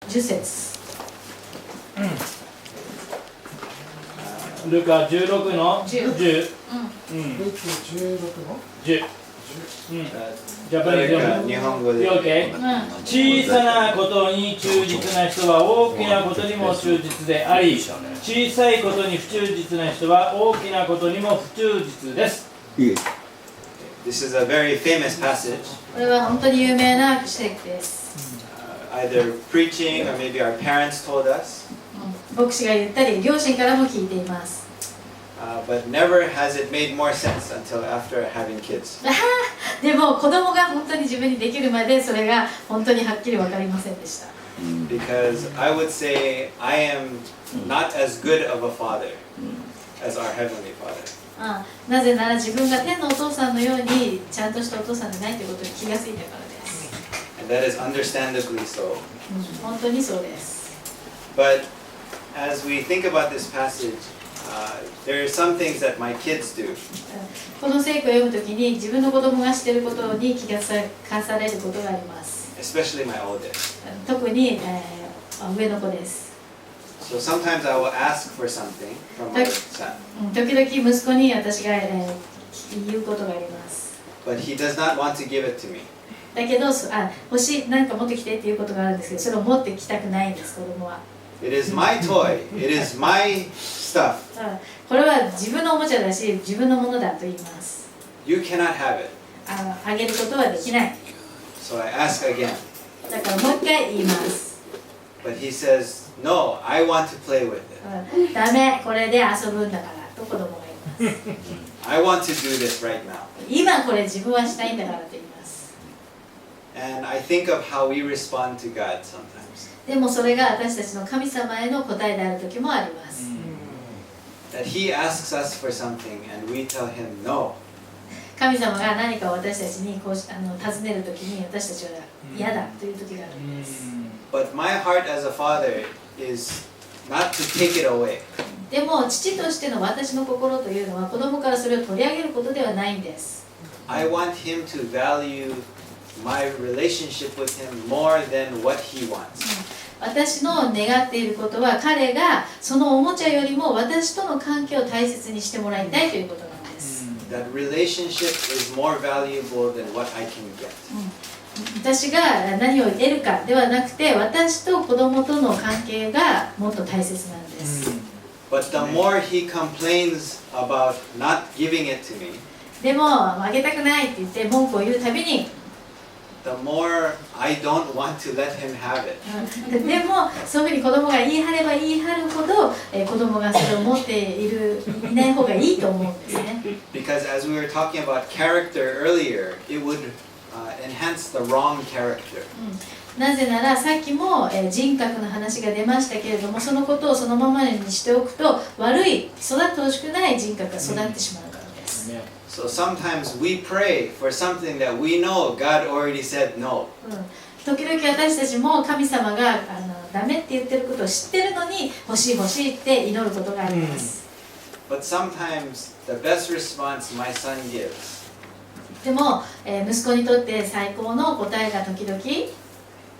10節。ルカ16の10。10。ルーク16の10。ジャパニーズ読む。日本語で。OK。小さなことに忠実な人は大きなことにも忠実であり、小さいことに不忠実な人は大きなことにも不忠実です。This is a very famous passage. これは本当に有名な奇跡です。Either preaching or maybe our parents told us. 牧師が言ったり、両親からも聞いています。But never has it made more sense until after having kids. でも子供が本当に自分にできるまでそれが本当にはっきり分かりませんでした。Because I would say I am not as good of a father as our Heavenly Father. なぜなら自分が天のお父さんのようにちゃんとしたお父さんでないということに気がついたからです。And that is understandably so. 本当にそうです。But as we think about this passage, there are some things that my kids do. この聖句を読むときに自分の子供がしていることに気がつかされることがあります。Especially my oldest. 特に、上の子です。So sometimes I will ask for something from my son. 時々息子に私が、言うことがあります。But he does not want to give it to me. だけど、欲しい、何か持ってきてっていうことがあるんですけど、それを持ってきたくないんです、子供は。It is my toy. It is my stuff. これは自分のおもちゃだし、自分のものだと言います。You cannot have it. あげることはできない。So I ask again. だからもう一回言います。But he says, no, I want to play with it. ダメ、これで遊ぶんだからと子供が言います。I want to do this right now. 今これ自分はしたいんだからと言います。And I think of how we respond to God sometimes. でもそれが私たちの神様への答えである時もあります。That he asks us for something and we tell him no. 神様が何か私たちにこう尋ねる時に私たちは嫌だという時があるんです。But my heart as a father is not to take it away. でも父としての私の心というのは子供からそれを取り上げることではないんです。I want him to value my relationship with him more than what he wants. 私の願っていることは彼がそのおもちゃよりも私との関係を大切にしてもらいたいということなんです。That relationship is more valuable than what I can get. 私が何を得るかではなくて私と子供との関係がもっと大切なんです。But the more he complains about not giving it to me, でもあげたくないって言って文句を言うたびにthe more I don't want to let him have it. でもそういうふうに子供が言い張れば言い張るほど子供がそれを持っていない方がいいと思うんですね。Because as we were talking about character earlier, it would enhance the wrong character. なぜならさっきも人格の話が出ましたけれどもそのことをそのままにしておくと悪い育ってほしくない人格が育ってしまうからです。So sometimes we pray for something that we know God already said no. 時々私たちも神様がダメって言ってることを知ってるのに欲しい欲しいって祈ることがあります。But sometimes the best response my son gives でも息子にとって最高の答えが時々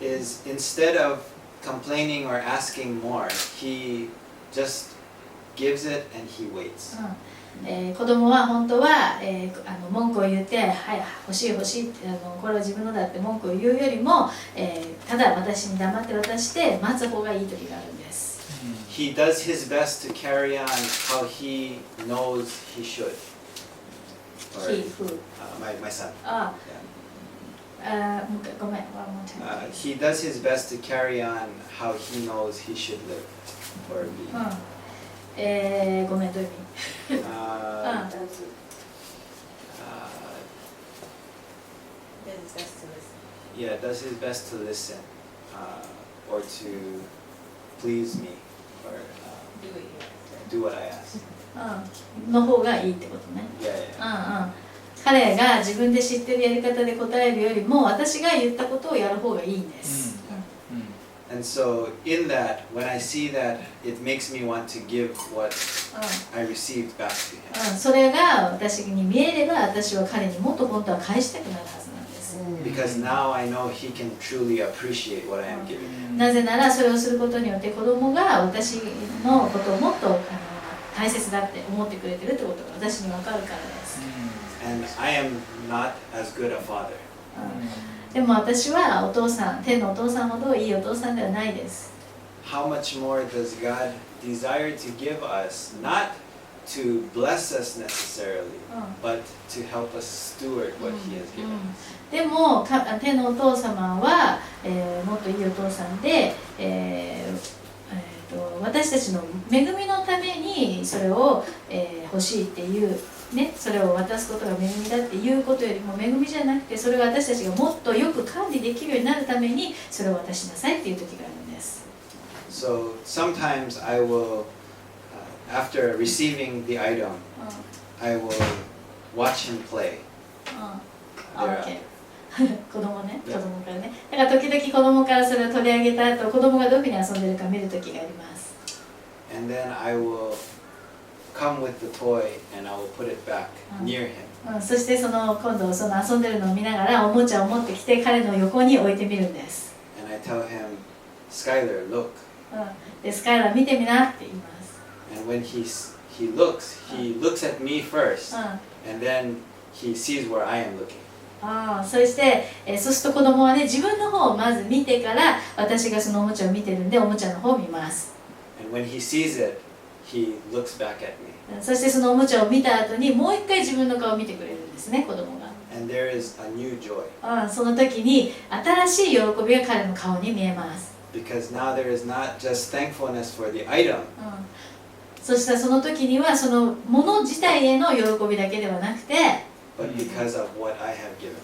is instead of complaining or asking more, he just gives it and he waits. 子供は本当は、文句を言って、はい、欲しい欲しいってこれは自分のだって文句を言うよりも、ただ私に黙って渡して待つ方がいい時があるんです。He does his best to carry on how he knows he should. Or, He who? My son. ごめん、he does his best to carry on how he knows he should live or be. ごめん、どういう意味Yeah, does his best to listen or to please me or do what I ask. の方がいいってことね。Yeah. 彼が自分で知ってるやり方で答えるよりも私が言ったことをやる方がいいんです。And so in that, when I see that, it makes me want to give what I received back to him. それが私に見えれば私は彼にもっと本当は返したくなるはずなんです。Because now I know he can truly appreciate what I am giving. なぜならそれをすることによって子供が私のことをもっと大切だって思ってくれてるってことが私に分かるからです。And I am not as good a father. でも私はお父さん、天のお父さんほどいいお父さんではないです。How much more does God desire to give us, not to bless us necessarily, but to help us steward what He has given us. でも天のお父様は、もっといいお父さんで、私たちの恵みのためにそれを、欲しいっていうね、それを渡すことが恵みだっていうことよりも恵みじゃなくて、それが私たちがもっとよく管理できるようになるためにそれを渡しなさいっていう時があるんです。So sometimes I will, after receiving the item, I will watch him play. Okay. 子供ね、子供からね。だから時々子供からそれを取り上げた後、子供がどこに遊んでるか見る時があります。And then I will come with the toy and I will put it back near him. そして今度その遊んでるのを見ながらおもちゃを持ってきて彼の横に置いてみるんです。And I tell him, Skylar, look. で、スカイラー見てみなって言います。And when he looks at me first, and then he sees where I am looking. そして、そうすると子供はね、自分の方をまず見てから私がそのおもちゃを見てるんでおもちゃの方を見ます。And when he sees it, he looks back at me. そしてそのおもちゃを見た後にもう一回自分の顔を見てくれるんですね、子供が。And there is a new joy. その時に新しい喜びが彼の顔に見えます。Because now there is not just thankfulness for the item. そしたらその時にはそのもの自体への喜びだけではなくて、But because of what I have given.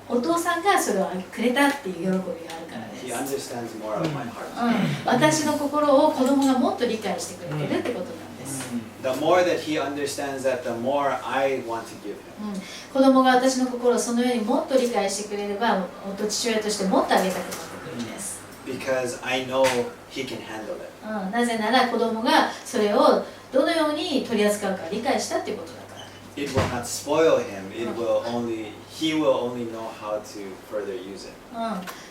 お父さんがそれをくれたっていう喜びがあるからです。He understands more of my heart. 私の心を子供がもっと理解してくれてるってことなんです。The more that he understands that, the more I want to give him. 子供が私の心をそのようにもっと理解してくれれば、父親としてもっとあげたくなってくるんです。Because I know he can handle it. なぜなら子供がそれをどのように取り扱うか理解したっていうことだから。It will not spoil him. He will only know how to further use it.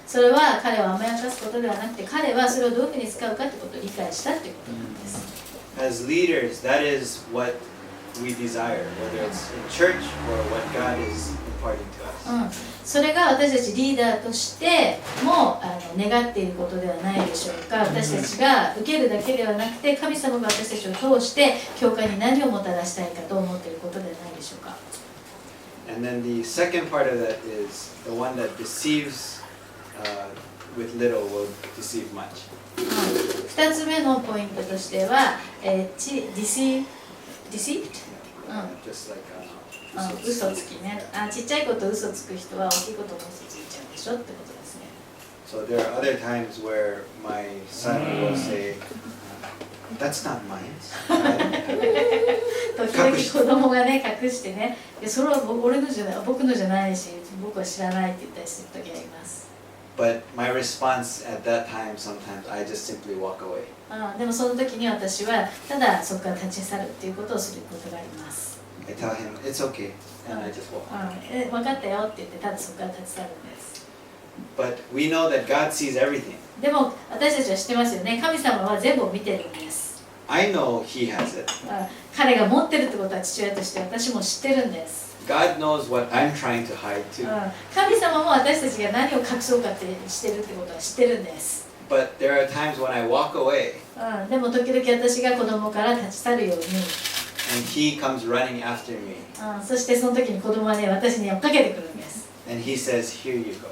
それは彼を甘やかすことではなくて、彼はそれをどういうふうに使うかってことを理解したっていうことなんです。As leaders, that is what we desire, whether it's in church or what God is imparting to us. それが私たちリーダーとしても願っていることではないでしょうか。私たちが受けるだけではなくて、神様が私たちを通して教会に何をもたらしたいかと思っていることではないでしょうか。And then the second part of that is the one that deceives with little will deceive much. 2つ目のポイントとしては、deceived? Just like 嘘つきね。ちっちゃいこと嘘つく人は大きいことも嘘ついちゃうでしょってことですね。So there are other times where my son will say, "That's not mine." 時々子供がね隠してね、それは俺のじゃない、僕のじゃないし、僕は知らないって言ったりする時があります。But my response at that time, sometimes I just simply walk away. でもその時に私はただそこから立ち去るっていうことをすることがあります。I tell him it's okay, and I just walk away. 分かったよって言ってただそこから立ち去るんです。But we know that God sees everything. でも私たちは知ってますよね。神様は全部を見てるんです。I know He has it. 彼が持ってるってことは父親として私も知ってるんです。God knows what I'm trying to hide too. 神様も私たちが何を隠そうかってしてるってことは知ってるんです。But there are times when I walk away. でも時々私が子供から立ち去るように。And he comes running after me. そしてその時に子供はね、私に追っかけてくるんです。And he says, "Here you go."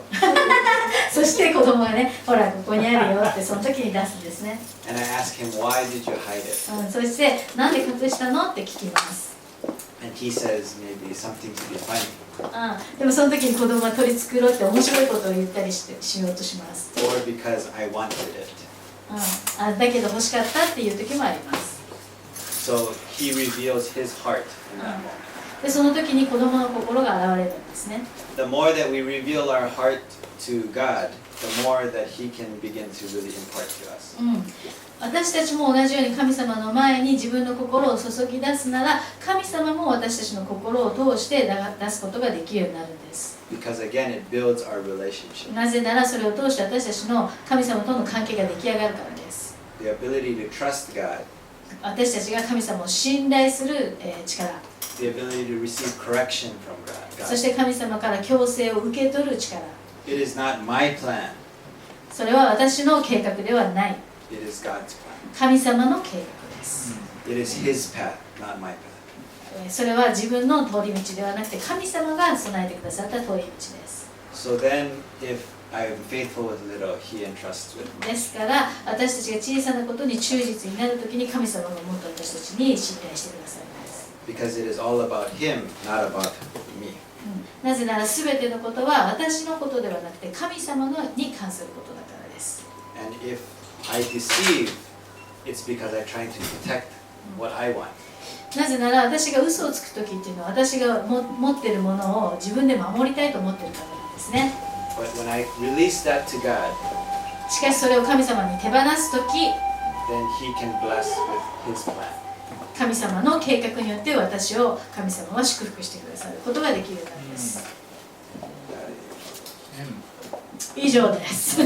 そして子供はね、ほらここにあるよってその時に出すんですね。And I ask him, "Why did you hide it?" そしてなんで隠したのって聞きます。And he says, "Maybe something to be funny." でもその時に子供は取り繕って面白いことを言ったりしようとします。Or because I wanted it. だけど欲しかったっていう時もあります。So he reveals his heart in that moment. でその時に子供の心が現れるんですね。The more that we reveal our heart to God, the more that He can begin to really impart to us. 私たちも同じように神様の前に自分の心を注ぎ出すなら、神様も私たちの心を通して出すことができるようになるんです。Because again, it builds our relationship. なぜならそれを通して私たちの神様との関係が出来上がるからです。The ability to trust God. 私たちが神様を信頼する力。The ability to receive correction from God. そして神様から強制を受け取る力。It is not my plan. それは私の計画ではない。It is God's plan. 神様の計画です。It is His path, not my path. それは自分の通り道ではなくて神様が備えてくださった通り道です。So then, if I am faithful with little, He entrusts with much. ですから私たちが小さなことに忠実になるときに神様がもっと私たちに信頼してくださいます。Because it is all about Him, not about me. なぜなら全てのことは私のことではなくて神様に関することだからです。And if I deceive, it's because I'm trying to protect what I want. なぜなら私が嘘をつくときっていうのは私が持っているものを自分で守りたいと思っているからなんですね。But when I release that to God, しかしそれを神様に手放すとき、 then He can bless with His plan. 神様の計画によって私を神様は祝福してくださることができるからです。以上です。